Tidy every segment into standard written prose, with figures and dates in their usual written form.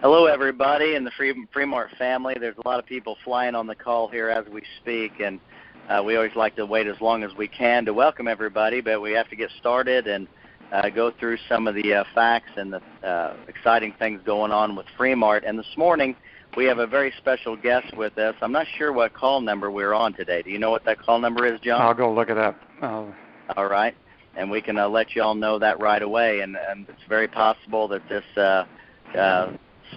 Hello, everybody in the Fremart family. There's a lot of people flying on the call here as we speak, and we always like to wait as long as we can to welcome everybody, but we have to get started and go through some of the facts and the exciting things going on with Fremart. And this morning, we have a very special guest with us. I'm not sure what call number we're on today. Do you know what that call number is, John? I'll go look it up. All right. And we can let you all know that right away. And it's very possible that this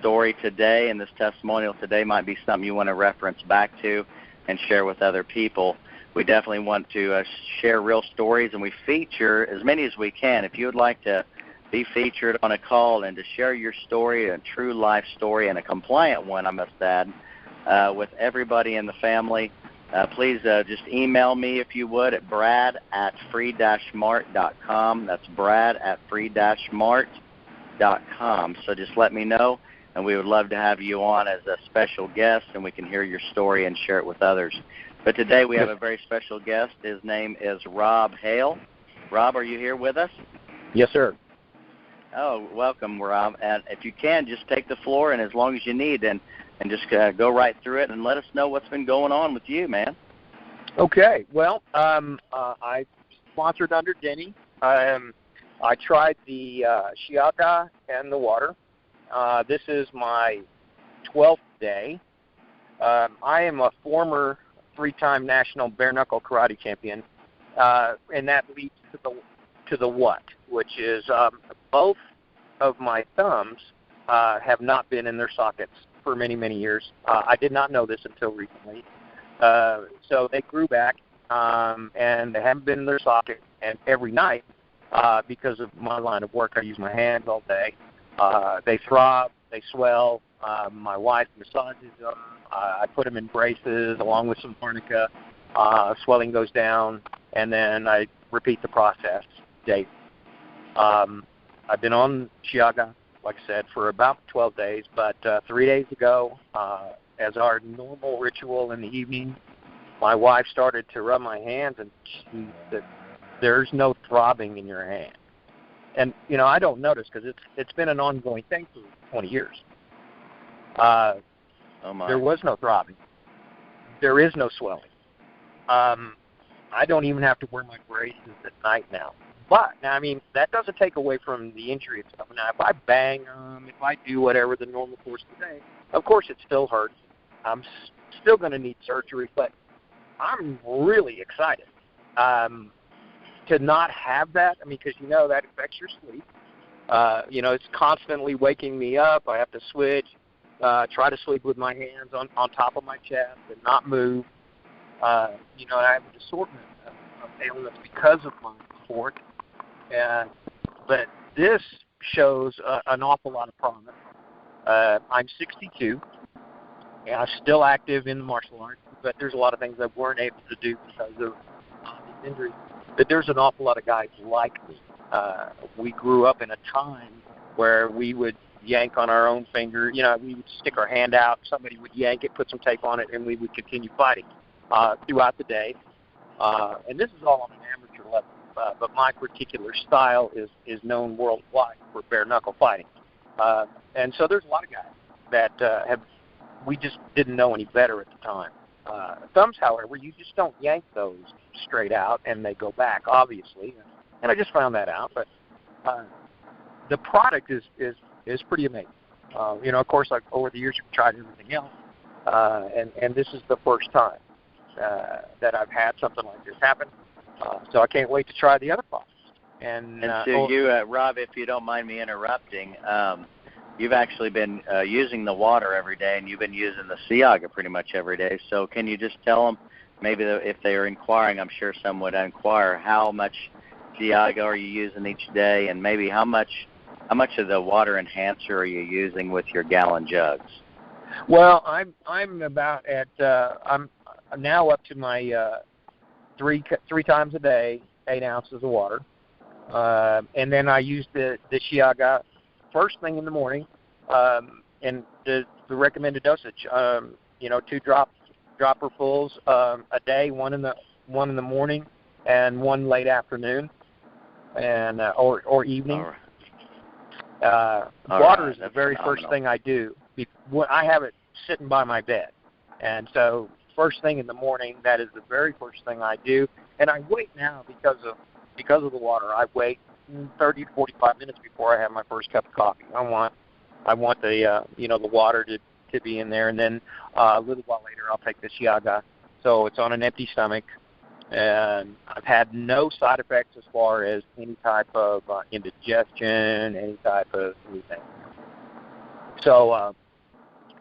story today and this testimonial today might be something you want to reference back to and share with other people. We definitely want to share real stories, and we feature as many as we can. If you would like to be featured on a call and to share your story, a true life story, and a compliant one, I must add, with everybody in the family, please just email me, if you would, at brad@free-mart.com. That's brad@free-mart.com. So just let me know, and we would love to have you on as a special guest, and we can hear your story and share it with others. But today we have a very special guest. His name is Rob Hale. Rob, are you here with us? Yes, sir. Oh, welcome, Rob. And if you can, just take the floor, and as long as you need, and just go right through it and let us know what's been going on with you, man. Okay. Well, I sponsored under Denny. I tried the Siaga and the water. This is my 12th day. I am a former 3-time national bare-knuckle karate champion, and that leads to the what, which is both of my thumbs have not been in their sockets for many, many years. I did not know this until recently. So they grew back, and they haven't been in their socket. And every night, because of my line of work, I use my hands all day. They throb, they swell. My wife massages them. I put them in braces along with some arnica. Swelling goes down, and then I repeat the process daily. I've been on Siaga, like I said, for about 12 days, but 3 days ago, as our normal ritual in the evening, my wife started to rub my hands, and she said, "There's no throbbing in your hand." And, you know, I don't notice because it's been an ongoing thing for 20 years. There was no throbbing. There is no swelling. I don't even have to wear my braces at night now. But, now, I mean, that doesn't take away from the injury itself. Now, if I bang them, if I do whatever the normal course of the day, of course it still hurts. I'm still going to need surgery, but I'm really excited to not have that. I mean, because, you know, that affects your sleep. You know, it's constantly waking me up. I have to switch, try to sleep with my hands on top of my chest and not move. You know, I have an assortment of ailments because of my sport. But this shows an awful lot of promise. I'm 62, and I'm still active in the martial arts, but there's a lot of things I weren't able to do because of these injuries. But there's an awful lot of guys like me. We grew up in a time where we would yank on our own finger. You know, we would stick our hand out, somebody would yank it, put some tape on it, and we would continue fighting throughout the day. And this is all on an amateur level. But my particular style is known worldwide for bare-knuckle fighting. And so there's a lot of guys that we just didn't know any better at the time. Thumbs, however, you just don't yank those straight out and they go back, obviously. And I just found that out. But the product is pretty amazing. You know, of course, like over the years, we've tried everything else. And this is the first time that I've had something like this happen. So I can't wait to try the other products. And so you, Rob, if you don't mind me interrupting, you've actually been using the water every day, and you've been using the Siaga pretty much every day. So can you just tell them, maybe if they are inquiring, I'm sure some would inquire, how much Siaga are you using each day, and maybe how much of the water enhancer are you using with your gallon jugs? Well, I'm about at I'm now up to my three times a day, 8 ounces of water, and then I use the Siaga first thing in the morning, and the recommended dosage, you know, 2 dropperfuls a day, one in the morning and one late afternoon, and or evening. All right. Water is the very phenomenal. first thing I do. I have it sitting by my bed. And so first thing in the morning, that is the very first thing I do. And I wait now because of the water. I wait 30 to 45 minutes before I have my first cup of coffee. I want the the water to be in there, and then a little while later I'll take the Siaga. So it's on an empty stomach, and I've had no side effects as far as any type of indigestion, any type of anything. So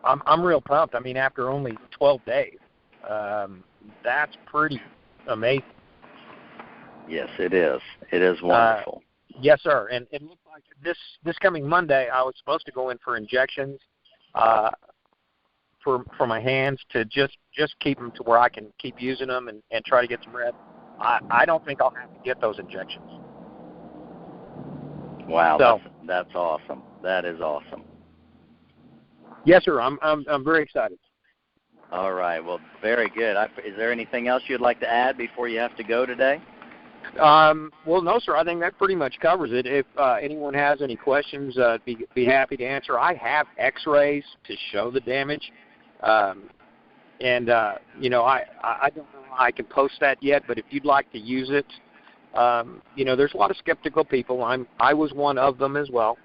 I'm real pumped. I mean, after only 12 days, that's pretty amazing. Yes, it is. It is wonderful. Yes, sir. And it looks like this coming Monday, I was supposed to go in for injections for my hands to just keep them to where I can keep using them and try to get some rest. I don't think I'll have to get those injections. Wow, so, that's awesome. That is awesome. Yes, sir. I'm very excited. All right. Well, very good. Is there anything else you'd like to add before you have to go today? Well, no, sir. I think that pretty much covers it. If anyone has any questions, be happy to answer. I have X-rays to show the damage, I don't know how I can post that yet. But if you'd like to use it, there's a lot of skeptical people. I was one of them as well,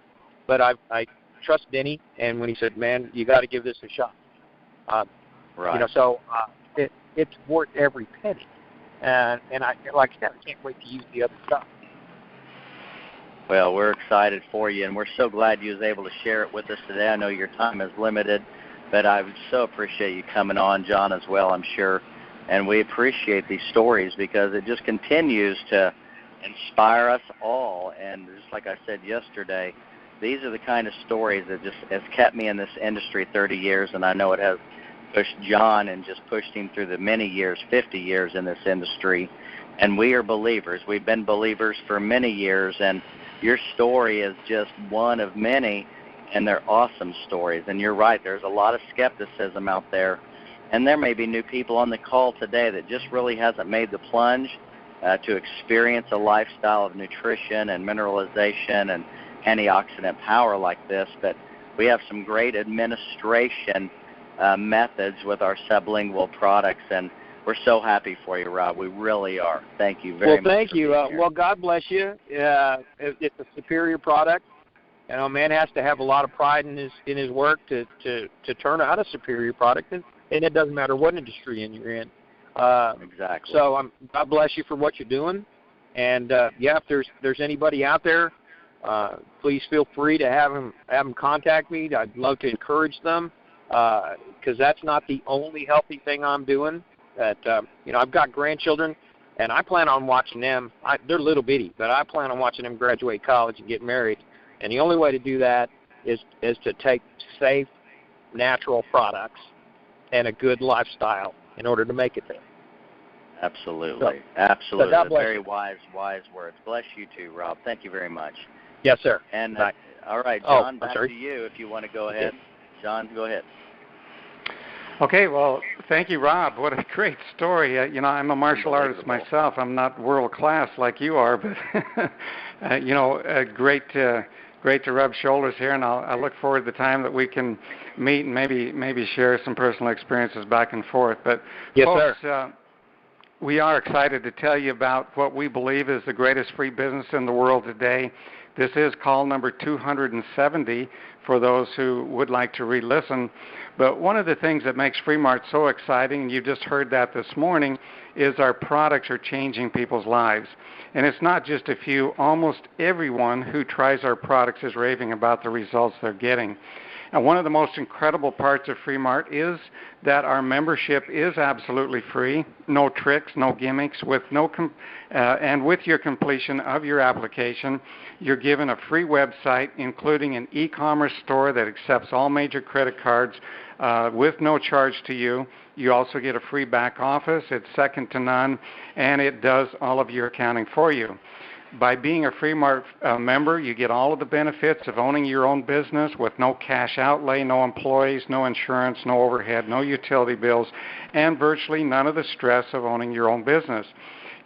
but I trust Denny, and when he said, "Man, you got to give this a shot," right. It's worth every penny. And I can't wait to use the other stuff. Well, we're excited for you, and we're so glad you was able to share it with us today. I know your time is limited, but I would so appreciate you coming on, John, as well, I'm sure. And we appreciate these stories because it just continues to inspire us all. And just like I said yesterday, these are the kind of stories that just has kept me in this industry 30 years, and I know it has pushed John and just pushed him through the many years, 50 years in this industry. And we are believers. We've been believers for many years, and your story is just one of many, and they're awesome stories. And you're right, there's a lot of skepticism out there, and there may be new people on the call today that just really hasn't made the plunge to experience a lifestyle of nutrition and mineralization and antioxidant power like this. But we have some great administration methods with our sublingual products, and we're so happy for you, Rob. We really are. Thank you very much. Well, thank you. Well, God bless you. It's a superior product. A man has to have a lot of pride in his work to turn out a superior product, and it doesn't matter what industry you're in. Exactly. So God bless you for what you're doing. And if there's anybody out there, please feel free to have them contact me. I'd love to encourage them. Because that's not the only healthy thing I'm doing. I've got grandchildren, and I plan on watching them. They're little bitty, but I plan on watching them graduate college and get married. And the only way to do that is to take safe, natural products and a good lifestyle in order to make it there. Absolutely. Absolutely. So very wise words. Bless you too, Rob. Thank you very much. Yes, sir. And all right, John, back to you if you want to go ahead. John, go ahead. Okay, well, thank you, Rob. What a great story. I'm a martial artist myself. I'm not world class like you are, but great to rub shoulders here, and I look forward to the time that we can meet and maybe share some personal experiences back and forth. But yes, folks, sir. We are excited to tell you about what we believe is the greatest free business in the world today. This is call number 270 for those who would like to re-listen. But one of the things that makes Free Mart so exciting, and you just heard that this morning, is our products are changing people's lives. And it's not just a few. Almost everyone who tries our products is raving about the results they're getting. And one of the most incredible parts of Free Mart is that our membership is absolutely free, no tricks, no gimmicks. And with your completion of your application, you're given a free website, including an e-commerce store that accepts all major credit cards with no charge to you. You also get a free back office. It's second to none, and it does all of your accounting for you. By being a Free Mart member, you get all of the benefits of owning your own business with no cash outlay, no employees, no insurance, no overhead, no utility bills, and virtually none of the stress of owning your own business.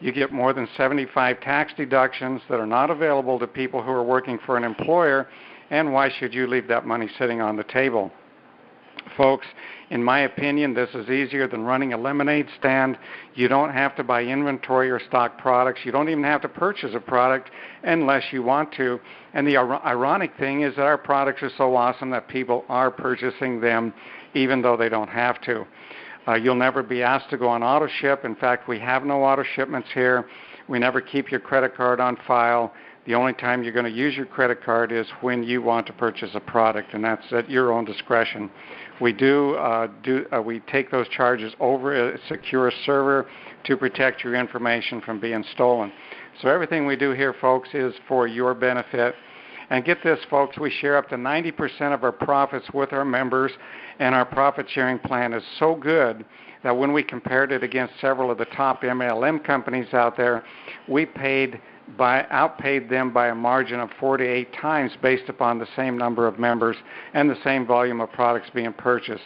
You get more than 75 tax deductions that are not available to people who are working for an employer, and why should you leave that money sitting on the table? Folks, in my opinion, this is easier than running a lemonade stand. You don't have to buy inventory or stock products. You don't even have to purchase a product unless you want to. And the ironic thing is that our products are so awesome that people are purchasing them even though they don't have to. You'll never be asked to go on auto ship. In fact, we have no auto shipments here. We never keep your credit card on file. The only time you're going to use your credit card is when you want to purchase a product, and that's at your own discretion. We we take those charges over a secure server to protect your information from being stolen. So everything we do here, folks, is for your benefit. And get this, folks, we share up to 90% of our profits with our members, and our profit sharing plan is so good that when we compared it against several of the top MLM companies out there, we outpaid them by a margin of 4 to 8 times based upon the same number of members and the same volume of products being purchased.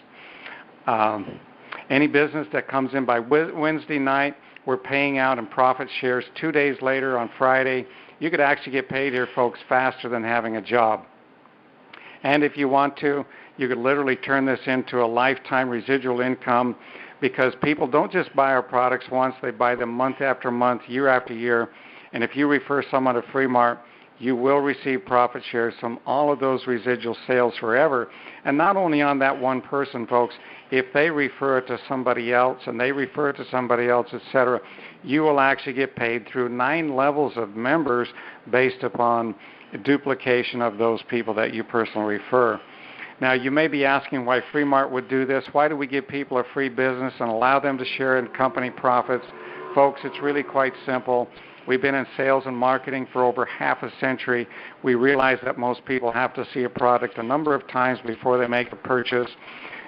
Any business that comes in by Wednesday night, we're paying out in profit shares 2 days later on Friday. You could actually get paid here, folks, faster than having a job. And if you want to, you could literally turn this into a lifetime residual income, because people don't just buy our products once, they buy them month after month, year after year. And if you refer someone to Fremart, you will receive profit shares from all of those residual sales forever. And not only on that one person, folks, if they refer it to somebody else and they refer it to somebody else, etc., you will actually get paid through 9 levels of members based upon duplication of those people that you personally refer. Now, you may be asking why Fremart would do this. Why do we give people a free business and allow them to share in company profits? Folks, it's really quite simple. We've been in sales and marketing for over half a century. We realize that most people have to see a product a number of times before they make a purchase.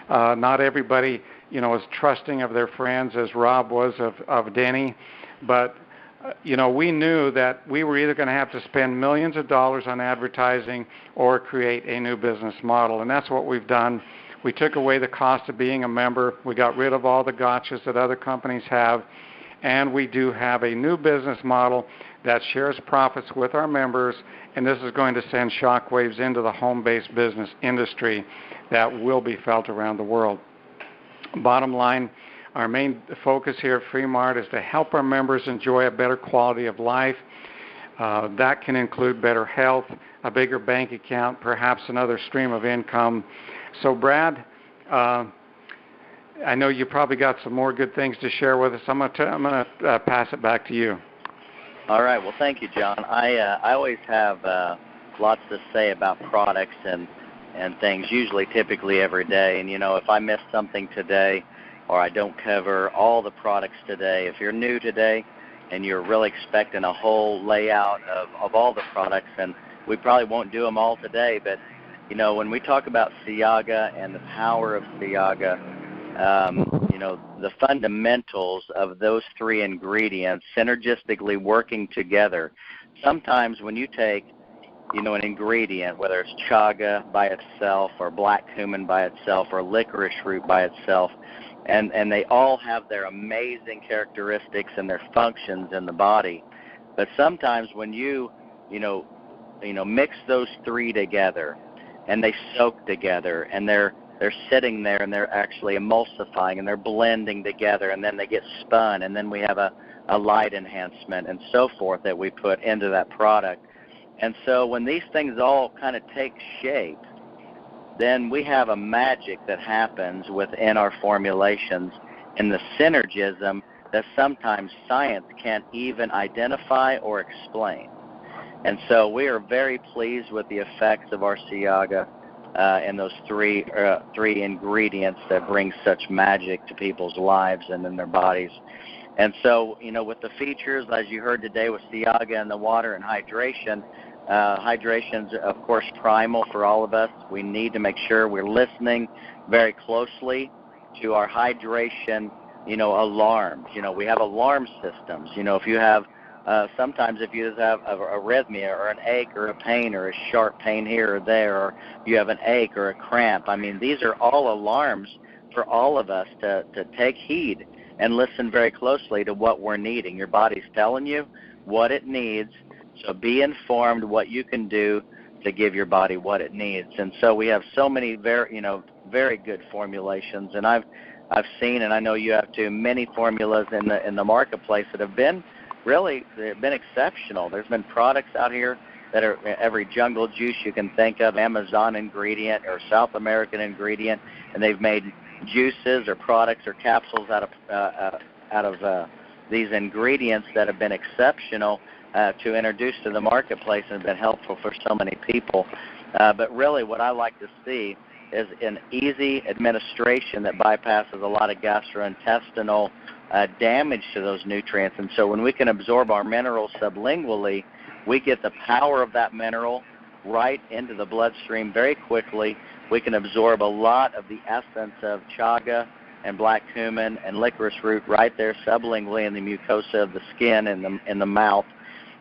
Not everybody, is trusting of their friends as Rob was of Denny. But, we knew that we were either going to have to spend millions of dollars on advertising or create a new business model. And that's what we've done. We took away the cost of being a member. We got rid of all the gotchas that other companies have. And we do have a new business model that shares profits with our members, and this is going to send shockwaves into the home-based business industry that will be felt around the world. Bottom line, our main focus here at Fremart is to help our members enjoy a better quality of life. That can include better health, a bigger bank account, perhaps another stream of income. So, Brad, I know you probably got some more good things to share with us. I'm going to pass it back to you. All right. Well, thank you, John. I always have lots to say about products and things, typically every day. And, if I miss something today or I don't cover all the products today, if you're new today and you're really expecting a whole layout of all the products, and we probably won't do them all today, but, when we talk about Siaga and the power of Siaga, the fundamentals of those 3 ingredients synergistically working together. Sometimes when you take, an ingredient, whether it's chaga by itself or black cumin by itself or licorice root by itself, and they all have their amazing characteristics and their functions in the body. But sometimes when you mix those 3 together and they soak together and they're sitting there and they're actually emulsifying and they're blending together, and then they get spun, and then we have a light enhancement and so forth that we put into that product. And so when these things all kind of take shape, then we have a magic that happens within our formulations and the synergism that sometimes science can't even identify or explain. And so we are very pleased with the effects of our Siaga and those three ingredients that bring such magic to people's lives and in their bodies. And so, with the features, as you heard today with Siaga and the water and hydration, hydration's, of course, primal for all of us. We need to make sure we're listening very closely to our hydration, alarms. We have alarm systems. If you have sometimes if you just have a arrhythmia or an ache or a pain or a sharp pain here or there, or you have an ache or a cramp, these are all alarms for all of us to take heed and listen very closely to what we're needing. Your body's telling you what it needs, so be informed what you can do to give your body what it needs. And so we have so many very good formulations, and I've seen, and I know you have too, many formulas in the marketplace that have been they've been exceptional. There's been products out here that are every jungle juice you can think of, Amazon ingredient or South American ingredient, and they've made juices or products or capsules out of these ingredients that have been exceptional to introduce to the marketplace and have been helpful for so many people. But really what I like to see is an easy administration that bypasses a lot of gastrointestinal damage to those nutrients. And so when we can absorb our minerals sublingually, we get the power of that mineral right into the bloodstream very quickly. We can absorb a lot of the essence of chaga and black cumin and licorice root right there sublingually in the mucosa of the skin and in the mouth.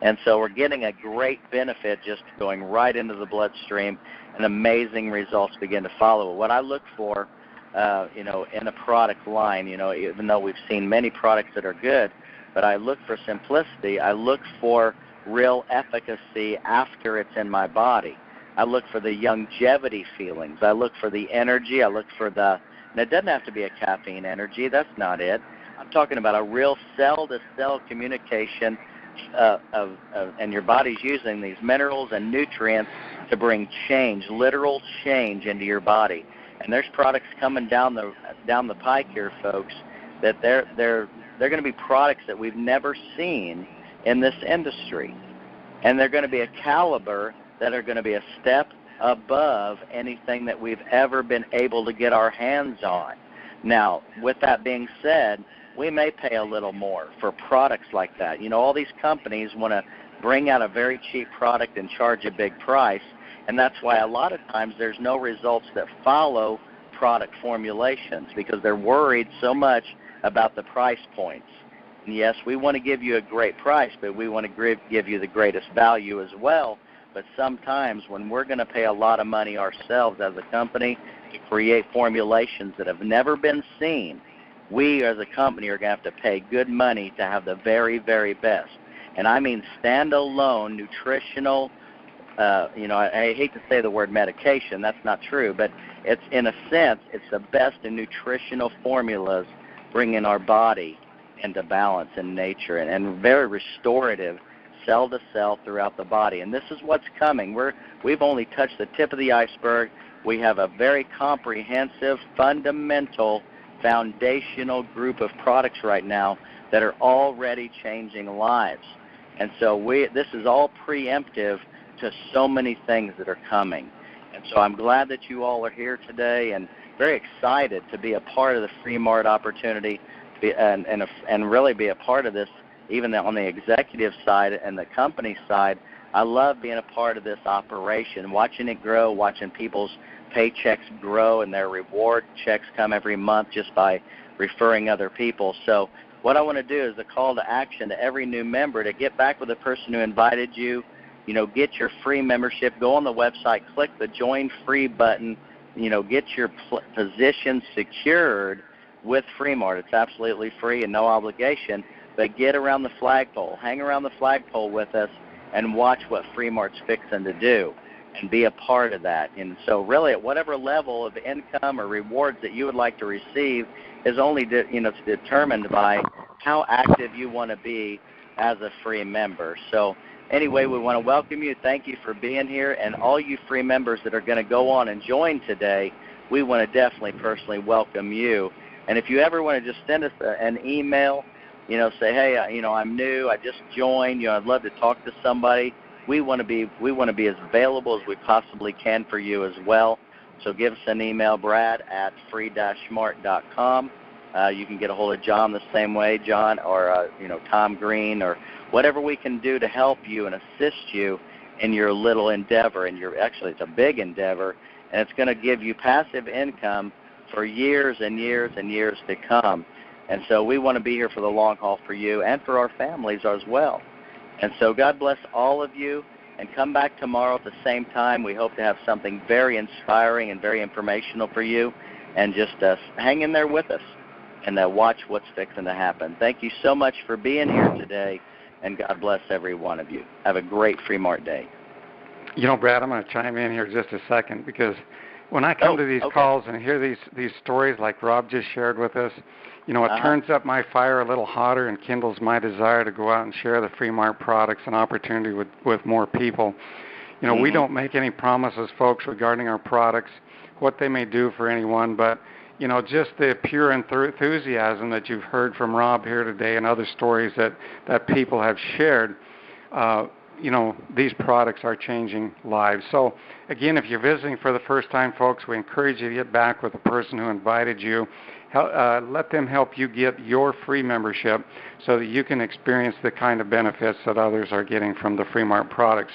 And so we're getting a great benefit just going right into the bloodstream, and amazing results begin to follow. What I look for, in a product line, even though we've seen many products that are good, but I look for simplicity. I look for real efficacy after it's in my body. I look for the longevity feelings. I look for the energy. I look for and it doesn't have to be a caffeine energy. That's not it. I'm talking about a real cell-to-cell communication and your body's using these minerals and nutrients to bring change, literal change into your body. And there's products coming down the pike here, folks, that they're going to be products that we've never seen in this industry. And they're going to be a caliber that are going to be a step above anything that we've ever been able to get our hands on. Now, with that being said, we may pay a little more for products like that. All these companies want to bring out a very cheap product and charge a big price, and that's why a lot of times there's no results that follow product formulations because they're worried so much about the price points. And yes, we want to give you a great price, but we want to give you the greatest value as well. But sometimes when we're going to pay a lot of money ourselves as a company to create formulations that have never been seen, we as a company are going to have to pay good money to have the very, very best. And I mean standalone nutritional, I hate to say the word medication, that's not true, but it's in a sense, it's the best in nutritional formulas bringing our body into balance in nature and very restorative cell to cell throughout the body. And this is what's coming. We've only touched the tip of the iceberg. We have a very comprehensive, fundamental, foundational group of products right now that are already changing lives. And so this is all preemptive to so many things that are coming. And so I'm glad that you all are here today and very excited to be a part of the Free Mart opportunity and really be a part of this, even on the executive side and the company side. I love being a part of this operation, watching it grow, watching people's paychecks grow and their reward checks come every month just by referring other people. So what I want to do is a call to action to every new member to get back with the person who invited you, get your free membership, go on the website, click the Join Free button, get your position secured with Free Mart. It's absolutely free and no obligation, but get around the flagpole, hang around the flagpole with us and watch what Free Mart's fixing to do and be a part of that. And so really at whatever level of income or rewards that you would like to receive is only determined by how active you want to be as a free member. So anyway, we want to welcome you. Thank you for being here. And all you free members that are going to go on and join today, we want to definitely personally welcome you. And if you ever want to just send us an email, say, hey, I'm new, I just joined, I'd love to talk to somebody. We want to be as available as we possibly can for you as well. So give us an email, brad@free-mart.com. You can get a hold of John the same way, John, or Tom Green, or whatever we can do to help you and assist you in your little endeavor. And actually, it's a big endeavor, and it's going to give you passive income for years and years and years to come. And so we want to be here for the long haul for you and for our families as well. And so God bless all of you, and come back tomorrow at the same time. We hope to have something very inspiring and very informational for you, and just hang in there with us and watch what's fixing to happen. Thank you so much for being here today, and God bless every one of you. Have a great Free Mart day. Brad, I'm going to chime in here just a second, because when I come to these calls and hear these stories like Rob just shared with us, it turns up my fire a little hotter and kindles my desire to go out and share the Free Mart products and opportunity with more people. We don't make any promises, folks, regarding our products, what they may do for anyone, but just the pure enthusiasm that you've heard from Rob here today and other stories that people have shared, these products are changing lives. So, again, if you're visiting for the first time, folks, we encourage you to get back with the person who invited you. Let them help you get your free membership so that you can experience the kind of benefits that others are getting from the Free Mart products.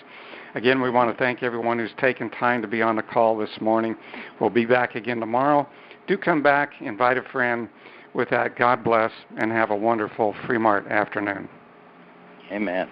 Again, we want to thank everyone who's taken time to be on the call this morning. We'll be back again tomorrow. Do come back, invite a friend. With that, God bless, and have a wonderful Free Mart afternoon. Amen.